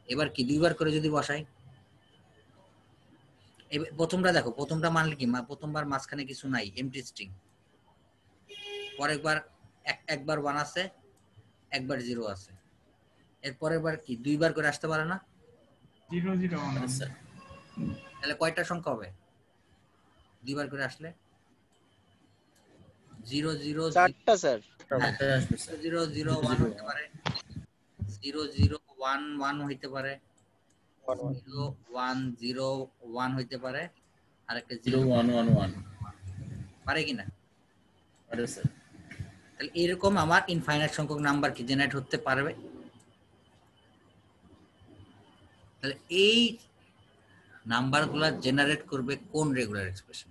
এবার কি দুইবার করে যদি বসাই, প্রথমটা দেখো, প্রথমটা মানলে কি প্রথমবার মাঝখানে কিছু নাই, এমটি স্ট্রিং। পরেরবার একবার 1 আছে, একবার 0 আছে। এর পরের বার কি দুইবার করে আসতে পারে না? 0 0 1 স্যার। তাহলে কয়টা সংখ্যা হবে দুইবার করে আসলে? 0 0 চারটা স্যার। এটা আসবে স্যার। 0 0 1 হতে পারে, 0 0 1 1 হইতে পারে, 0 1 0 1 হইতে পারে, আর একটা 0 1 1 1 পারে কিনা? আরে স্যার। তাহলে এরকম আমার ইনফাইনাইট সংখ্যক নাম্বার কি জেনারেট হতে পারবে। তাহলে এই নাম্বারগুলো জেনারেট করবে কোন রেগুলার এক্সপ্রেশন?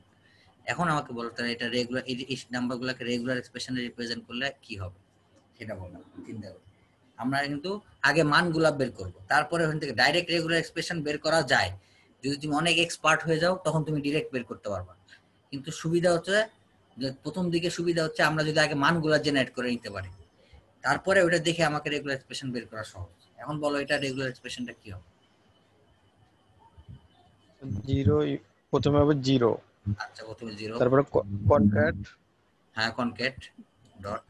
এখন আমাকে বলো তাহলে এটা রেগুলার এই নাম্বারগুলোকে রেগুলার এক্সপ্রেশনে রিপ্রেজেন্ট করলে কি হবে সেটা বললাম। চিন্তা করি আমরা কিন্তু আগে মানগুলা বের করব, তারপরে ওখান থেকে ডাইরেক্ট রেগুলার এক্সপ্রেশন বের করা যায়। যদি তুমি অনেক এক্সপার্ট হয়ে যাও তখন তুমি ডাইরেক্ট বের করতে পারবা, কিন্তু সুবিধা হচ্ছে যে প্রথম দিকে সুবিধা হচ্ছে আমরা যদি আগে মানগুলা জেনারেট করে নিতে পারি, তারপরে ওটা দেখে আমাকে রেগুলার এক্সপ্রেশন বের করা সহজ। এখন বলো এটা রেগুলার এক্সপ্রেশনটা কি হবে? 0 প্রথমে হবে 0, আচ্ছা প্রথমে 0, তারপরে কনক্যাট হ্যাঁ কনক্যাট ডট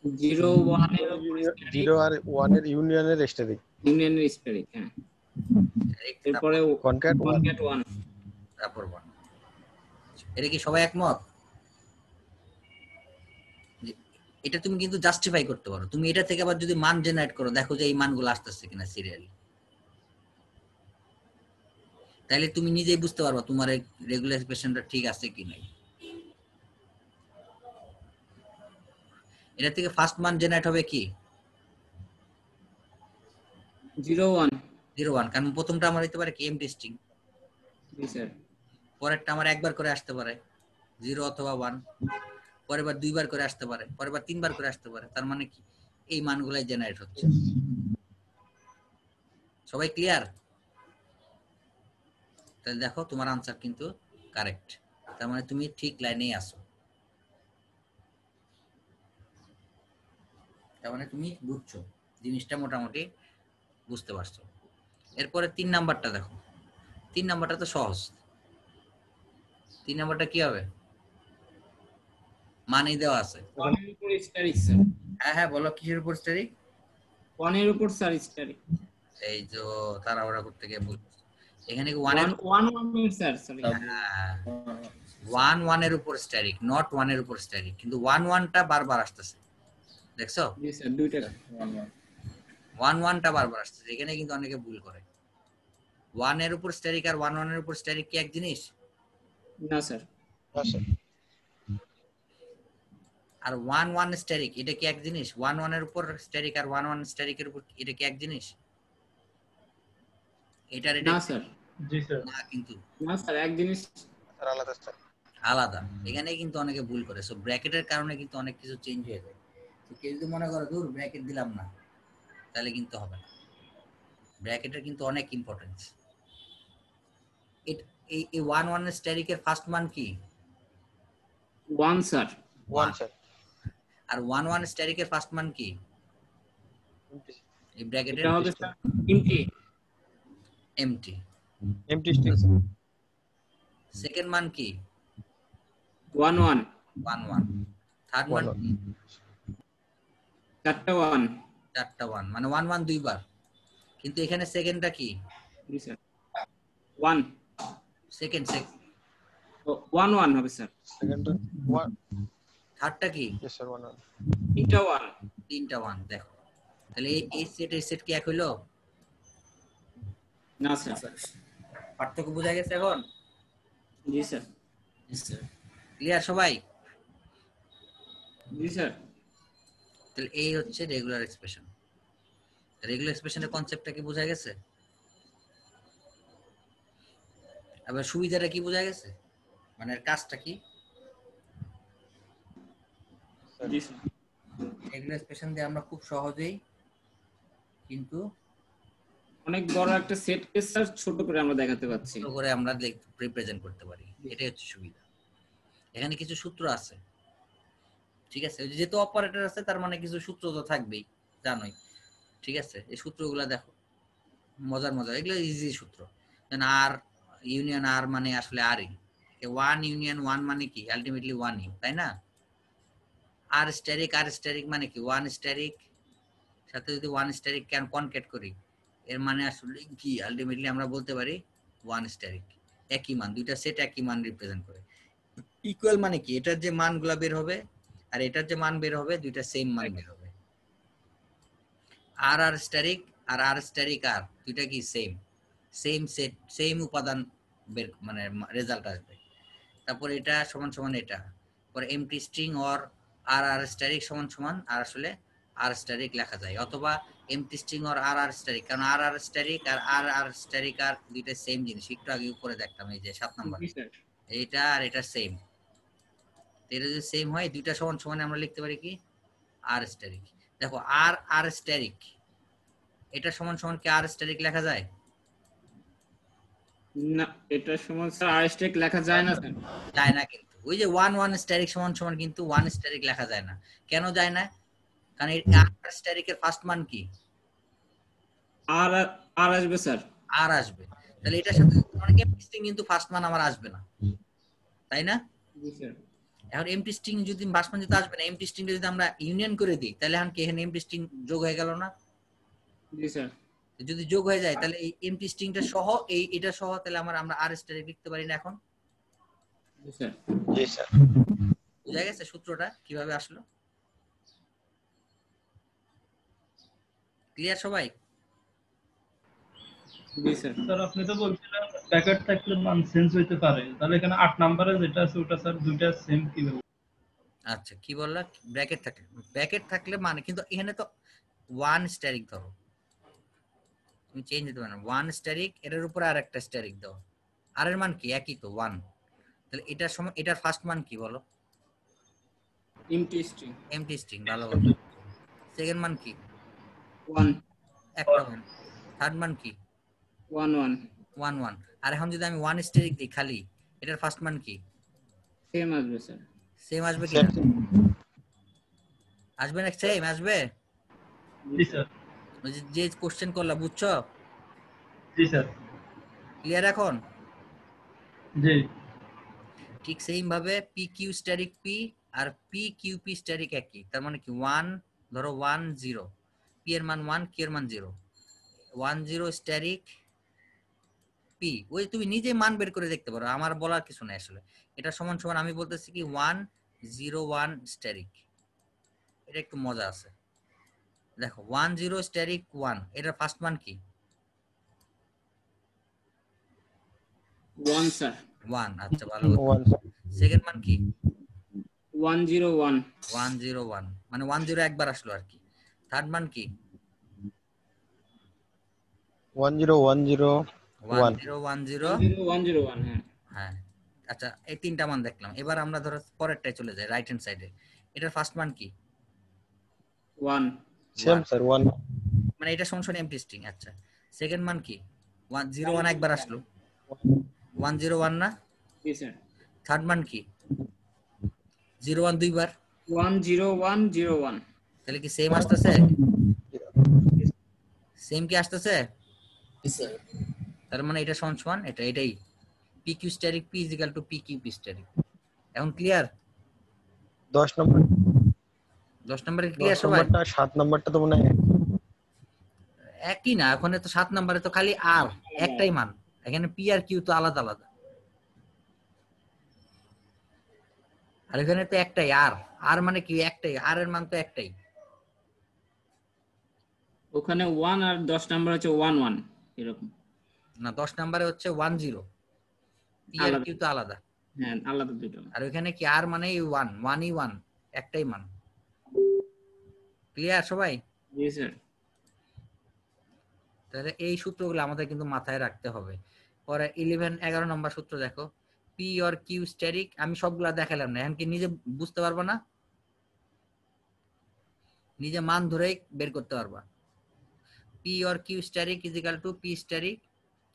0 1 এর উপর 0 আর 1 এর ইউনিয়নের স্ট্যাটিক ইউনিয়নের স্ট্যাটিক, হ্যাঁ। এরপরে কনক্যাট 1 কনক্যাট 1 তারপর 1। এটা কি সবাই একমত? এটা তুমি কিন্তু জাস্টিফাই করতে পারো। তুমি এটা থেকে আবার যদি মান জেনারেট করো, দেখো যে এই মানগুলো আসতেছে কিনা সিরিয়ালি, তাহলে তুমি নিজেই বুঝতে পারবা তোমার রেগুলার এক্সপ্রেশনটা ঠিক আছে কি নাই। এটা থেকে ফার্স্ট মান জেনারেট হবে কি 0 1। 0 1, কারণ প্রথমটা আমার হইতে পারে কি এমটি স্ট্রিং, জি স্যার। পরেরটা আমার একবার করে আসতে পারে 0 অথবা 1, পরের বার দুইবার করে আসতে পারে, পরের বার তিনবার করে আসতে পারে। তার মানে কি এই মানগুলাই জেনারেট হচ্ছে। সবাই ক্লিয়ার? তাহলে দেখো তোমার আনসার কিন্তু কারেক্ট, তার মানে তুমি ঠিক লাইনেই আসো, তার মানে তুমি বুঝছো জিনিসটা, মোটামুটি বুঝতে পারছো। এরপরে 3 নাম্বারটা দেখো। 3 নাম্বারটা তো সহজ। 3 নাম্বারটা কি হবে? মানই দেওয়া আছে। 1 এর উপর স্ট্যাটিক স্যার। হ্যাঁ হ্যাঁ বলো, কিসের উপর স্ট্যাটিক? 1 এর উপর স্যার স্ট্যাটিক। এই যে তাড়াহুড়া করতে গিয়ে ভুল। এখানে কি 1 এর 1 এর স্যার, সরি 1 1 এর উপর স্ট্যাটিক, নট 1 এর উপর স্ট্যাটিক, কিন্তু 1 1টা বারবার আসতেছে, দেখছো? জি স্যার, দুইটা 1 1টা বারবার আসতেছে, এখানে কিন্তু অনেকে ভুল করে। 1 এর উপর স্ট্যাটিক আর 1 1 এর উপর স্ট্যাটিক কি এক জিনিস? না স্যার। আর 1 1 স্ট্যাটিক এটা কি এক জিনিস? 1 1 এর উপর স্ট্যাটিক আর 1 1 স্ট্যাটিকের উপর এটা কি এক জিনিস? এটার এটা না স্যার। জি স্যার। না, কিন্তু না স্যার, এক জিনিস স্যার আলাদা স্যার। আলাদা। এখানে কিন্তু অনেকে ভুল করে। সো ব্র্যাকেটের কারণে কিন্তু অনেক কিছু চেঞ্জ হয়ে যায়। তো কেউ যদি মনে করে দূর ব্র্যাকেট দিলাম না, তাহলে কিন্তু হবে না। ব্র্যাকেটের কিন্তু অনেক ইম্পর্টেন্স। এই 1 1 স্ট্যাটিকের ফার্স্ট মান কি? 1 স্যার। 1 স্যার। আর 1 1 স্ট্যাটিকের ফার্স্ট মান কি? এই ব্র্যাকেটের এটা হবে sir empty. Empty. Empty string. Second মান কি? 1 1। 1 1। থার্ড মান কি? চারটা 1। চারটা 1, মানে 1 1 দুইবার। কিন্তু এখানে সেকেন্ডটা কি? জি স্যার 1। সেকেন্ড 1 1 হবে স্যার। সেকেন্ডটা 1। থার্ডটা কি? Yes sir 1 1। তিনটা 1। তিনটা 1। দেখো তাহলে এই সেট কি এক হইলো? না স্যার। পার্থক্য বোঝা গেছে এখন? জি স্যার। ক্লিয়ার সবাই? জি স্যার। তাহলে এই হচ্ছে রেগুলার এক্সপ্রেশন। রেগুলার এক্সপ্রেশনের কনসেপ্টটা কি বোঝা গেছে? আবার সুবিধাটা কি বোঝা গেছে, মানে এর কাজটা কি? জি স্যার। রেগুলার এক্সপ্রেশন দিয়ে আমরা খুব সহজেই কিন্তু অনেক বড় একটা সেট কে স্যার ছোট করে আমরা দেখাতে পাচ্ছি, ছোট করে আমরা রিপ্রেজেন্ট করতে পারি। এটাই হচ্ছে সুবিধা। এখানে কিছু সূত্র আছে, ঠিক আছে? যেহেতু অপারেটর আছে তার মানে কিছু সূত্র তো থাকবেই, জানোই, ঠিক আছে? এই সূত্রগুলো দেখো, মজার মজার, এগুলো ইজি সূত্র। আর ইউনিয়ন আর মানে আসলে আরই, 1 ইউনিয়ন 1 মানে কি আলটিমেটলি 1 ইউ, তাই না? আর স্ট্যাটিক মানে কি 1 স্ট্যাটিক সাথে যদি 1 স্ট্যাটিক ক্যান কনক্যাট করি, এর মানে আসলে কি আলটিমেটলি আমরা বলতে পারি 1 স্ট্যাটিক। একই মান, দুইটা সেট একই মান রিপ্রেজেন্ট করে। ইকুয়াল মানে কি এটার যে মানগুলা বের হবে আর এটার যে মান বের হবে, দুইটা সেম মান বের হবে। আর আর স্ট্যাটিক আর আর স্ট্যাটিক আর দুইটা কি সেম সেট, সেম উপাদান বের, মানে রেজাল্ট আসবে। তারপর এটা সমান সমান এটা, পরে empty string or R R static সমান সমান আর আসলে আর স্ট্যাটিক লেখা যায়, অথবা empty string or R R static, কারণ আর আর স্ট্যাটিক আর আর স্ট্যাটিক আর দুইটা সেম জিনিস। একটু আগে উপরে দেখতাম এই যে 7 নাম্বার, জি স্যার। এইটা আর এটা সেম। এটা যদি সেম হয় দুইটা সমান সমান আমরা লিখতে পারি কি আর স্ট্যাটিক। দেখো আর আর স্ট্যাটিক এটা সমান সমান কি আর স্ট্যাটিক লেখা যায়? না, এটা সমান স্যার আর স্ট্যাটিক লেখা যায় না স্যার। যায় না, কিন্তু ওই যে 1 1 স্ট্যাটিক সমান সমান কিন্তু 1 স্ট্যাটিক লেখা যায় না। কেন যায় না? কারণ এই আর স্ট্যাটিকের ফার্স্ট মান কি? আর আর আসবে স্যার। আর আসবে। তাহলে এটার সাথে অনেকে মিক্সিং, কিন্তু ফার্স্ট মান আমার আসবে না, তাই না? জি স্যার। এখন এমটি স্ট্রিং যদি বাসমান যেতে আসবে না, এমটি স্ট্রিং যদি আমরা ইউনিয়ন করে দিই তাহলে এখন কি এখানে এমটি স্ট্রিং যোগ হয়ে গেল না? জি স্যার। যদি যোগ হয়ে যায় তাহলে এই এমটি স্ট্রিংটা সহ এটা সহ তাহলে আমরা আর স্টারিক লিখতে পারি না এখন? জি স্যার। জি স্যার। বুঝা গেছে সূত্রটা কিভাবে আসলো? ক্লিয়ার সবাই? জি স্যার। স্যার আপনি তো বলছিলেন ব্র্যাকেট থাকলে মান চেঞ্জ হইতে পারে, তাহলে এখানে 8 নম্বরে যেটা আছে ওটা স্যার দুইটা সেম কিভাবে? আচ্ছা কি বললা? ব্র্যাকেট থাকলে মানে, কিন্তু এখানে তো 1 স্টারিক ধরো, তুমি চেঞ্জ দিতে পারো না। 1 স্টারিক এর উপরে আরেকটা স্টারিক দাও, আর এর মান কি একই তো 1, তাহলে এটার সময় এটার ফার্স্ট মান কি বলো? এমটি স্ট্রিং এমটি স্ট্রিং, ভালো কথা। সেকেন্ড মান কি? 1 একটা 1। থার্ড মান কি? 1 1 1 1। আর এখন যদি আমি 1 স্টারিক দিই খালি, এটার ফার্স্ট মান কি? সেম আসবে স্যার। সেম আসবে কি না? আসবে না? সেম আসবে? জি স্যার। ওই যে কোশ্চেন করলা, বুঝছো? জি স্যার। ক্লিয়ার এখন? জি। ঠিক সেম ভাবে P Q asterisk P R P Q P stearic একই, তার মানে কি 1 ধরো 1 0, পি এর মান 1, কিউ এর মান 0, 1 0 স্টারিক পি। ওই তুমি নিজে মান বের করে দেখতে পারো, আমার বলার কিছু নাই আসলে। এটা সমান সমান আমি বলতেছি কি 1 0 1 স্টারিক। এটা একটু মজা আছে, দেখো 1 0 স্টারিক 1, এটার ফার্স্ট মান কি? 1 স্যার। 1। আচ্ছা ভালো। 1 স্যার। সেকেন্ড মান কি? 1 0 1 1 0 1, মানে 1 0 একবার আসলো আর কি। থার্ড মান কি? 1 0 1 0 1 1 0 1 0। 1 0 1 হ্যাঁ। হ্যাঁ আচ্ছা, এই তিনটা মান দেখলাম। এবার আমরা ধরো পরেরটায় চলে যাই, রাইট হ্যান্ড সাইডে। এটার ফার্স্ট মান কি? 1 সেম স্যার 1 মানে এটা সমান এমটি স্ট্রিং। আচ্ছা সেকেন্ড মান কি? 1 0 1 একবার আসলো, 1 0 1 না? জি স্যার। থার্ড মান কি? 0 1 দুইবার, 1 0 1 0 1। তাহলে কি সেম আসতেছে? সেম কি আসতেছে? জি স্যার। তার মানে এটা সমান এটাই P Q asterisk P equal to P Q P asterisk. এখন ক্লিয়ার? 10 নম্বর 10 নম্বরে 10 ক্লিয়ার সবাই? নম্বরটা 7 নম্বরটা তো মনে হয় একই না, ওখানে তো 7 নম্বরে তো খালি আর একটাই মান, এখানে পি আর কিউ তো আলাদা আলাদা, আর এখানে তো একটাই আর। আর মানে কি? একটাই, আর এর মান তো একটাই। ওখানে 1 আর 10 নাম্বার হচ্ছে 1 1 এরকম। না 10 নম্বরে হচ্ছে 1 0, পি আর আলাদা। কিউ তো আলাদা। হ্যাঁ আলাদা দুটো। আর ওখানে কি আর মানে 1 1ই 1, একটাই মান। ক্লিয়ার সবাই? জি স্যার। তাহলে এই সূত্রগুলো আমাদের কিন্তু মাথায় রাখতে হবে। পরে 11 11 নম্বর সূত্র দেখো, পি অর কিউ স্টারিক। আমি সবগুলা দেখালাম না, এখন কি নিজে বুঝতে পারবা না? নিজে মান ধরেই বের করতে পারবা। P or Q asterisk is equal to P asterisk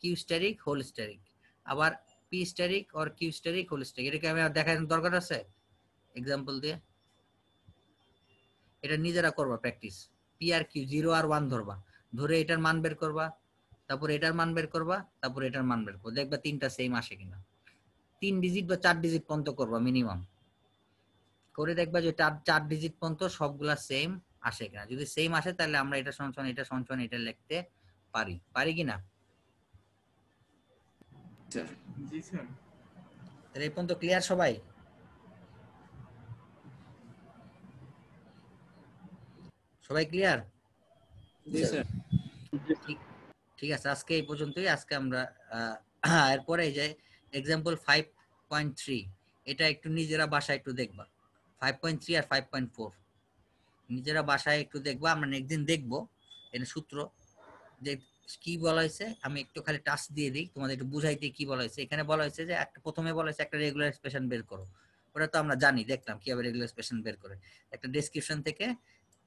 Q asterisk whole asterisk, আবার P asterisk or Q asterisk whole asterisk. এটাকে আমি আর দেখার দরকার আছে এক্সাম্পল দিয়ে? এটা নিজেরা করবা প্র্যাকটিস। পি আর কিউ 0 আর 1 ধরবা, ধরে এটার মান বের করবা, তারপর এটার মান বের করবা, তারপর এটার মান বের করবা, দেখবা তিনটা সেম আসে কিনা। 3 ডিজিট বা 4 ডিজিট পর্যন্ত করবা মিনিমাম, করে দেখবা যে 4 ডিজিট পর্যন্ত সবগুলা সেম আসে কিনা। যদি সেম আসে তাহলে আমরা এটা সমান এটা সমান এটা লিখতে পারি কিনা? জি স্যার। তাহলে এই পর্যন্ত ক্লিয়ার সবাই? সবাই ক্লিয়ার? জি স্যার। ঠিক আছে, আজকে এই পর্যন্তই। আজকে আমরা এরপরে এই যে এক্সাম্পল 5.3, এটা একটু নিজেরা বাসায় একটু দেখবা। 5.3 আর 5.4 নিজেরা বাসায় একটু দেখবা, আমরা নেক্সট দিন দেখবো এর সূত্র যে কি বলা হয়েছে। আমি একটু খালি টাচ দিয়ে দিই তোমাদের, একটু বুঝাইতে কি বলা হয়েছে। এখানে বলা হয়েছে যে একটা, প্রথমে বলা হয়েছে একটা রেগুলার এক্সপ্রেশন বের করো। ওটা তো আমরা জানি, দেখলাম কিভাবে রেগুলার এক্সপ্রেশন বের করে, একটা ডেসক্রিপশন থেকে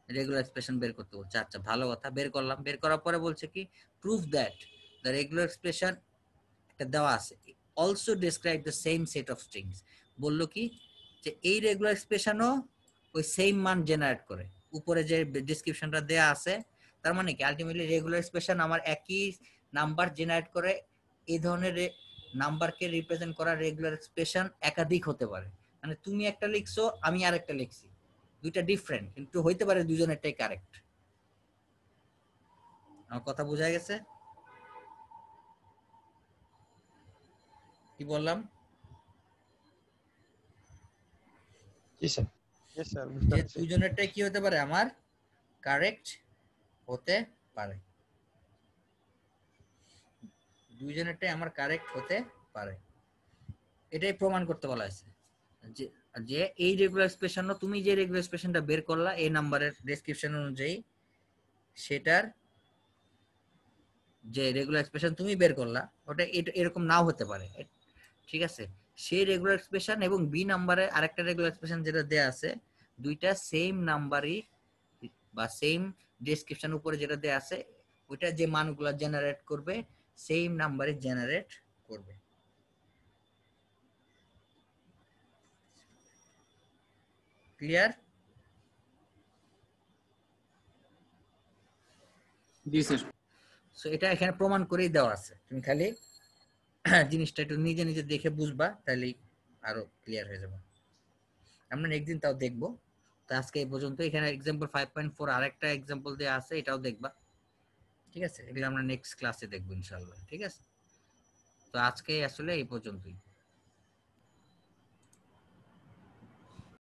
রেগুলার এক্সপ্রেশন বের করতে বলছে। আচ্ছা ভালো কথা, বের করলাম। বের করার পরে বলছে কি, proof that the regular expression একটা দেওয়া আছে also describe the same set of strings. বললো কি যে এই রেগুলার এক্সপ্রেশনও ওই সেম মান জেনারেট করে, উপরে যে ডেসক্রিপশনটা দেয়া আছে। তার মানে কি আলটিমেটলি রেগুলার এক্সপ্রেশন আমার একই নাম্বার জেনারেট করে। এই ধরনের নাম্বারকে রিপ্রেজেন্ট করা রেগুলার এক্সপ্রেশন একাধিক হতে পারে। মানে তুমি একটা লিখছো আমি আরেকটা লিখছি, দুইটা ডিফারেন্ট, কিন্তু হইতে পারে দুইজনেরটাই কারেক্ট। আমার কথা বোঝা গেছে কি বললাম? জি স্যার। জি স্যার, বুঝতে যে পারছি। দুইজনেরটাই কি হতে পারে আমার কারেক্ট হতে পারে, দুইজনেরটাই আমার কারেক্ট হতে পারে, এটাই প্রমাণ করতে বলা হয়েছে। যে যে এই রেগুলার এক্সপ্রেশন, তুমি যে রেগুলার এক্সপ্রেশনটা বের করলা এই নাম্বারের ডেসক্রিপশন অনুযায়ী, সেটার যে রেগুলার এক্সপ্রেশন তুমি বের করলা ওটা এরকম নাও হতে পারে, ঠিক আছে? সেই রেগুলার এক্সপ্রেশন এবং বি নাম্বারে আরেকটা রেগুলার এক্সপ্রেশন যেটা দেয়া আছে, দুইটা সেম নাম্বারই বা সেম ডেসক্রিপশন উপরে যেটা দেয়া আছে, ওইটা যে মানগুলো জেনারেট করবে সেম নাম্বারই জেনারেট করবে। ক্লিয়ার? জি স্যার। সো এটা এখানে প্রমাণ করেই দেওয়া আছে, তুমি খালি জিনিসটা একটু নিজে নিজে দেখে বুঝবা, তাহলে আরো ক্লিয়ার হয়ে যাবে। আমরা একদিন তাও দেখবো। তো আজকে এই পর্যন্ত। এখানে एग्जांपल 5.4 আরেকটা एग्जांपल দেয়া আছে, এটাও দেখবা, ঠিক আছে? এটা আমরা নেক্সট ক্লাসে দেখবো ইনশাআল্লাহ, ঠিক আছে? তো আজকে আসলে এই পর্যন্তই।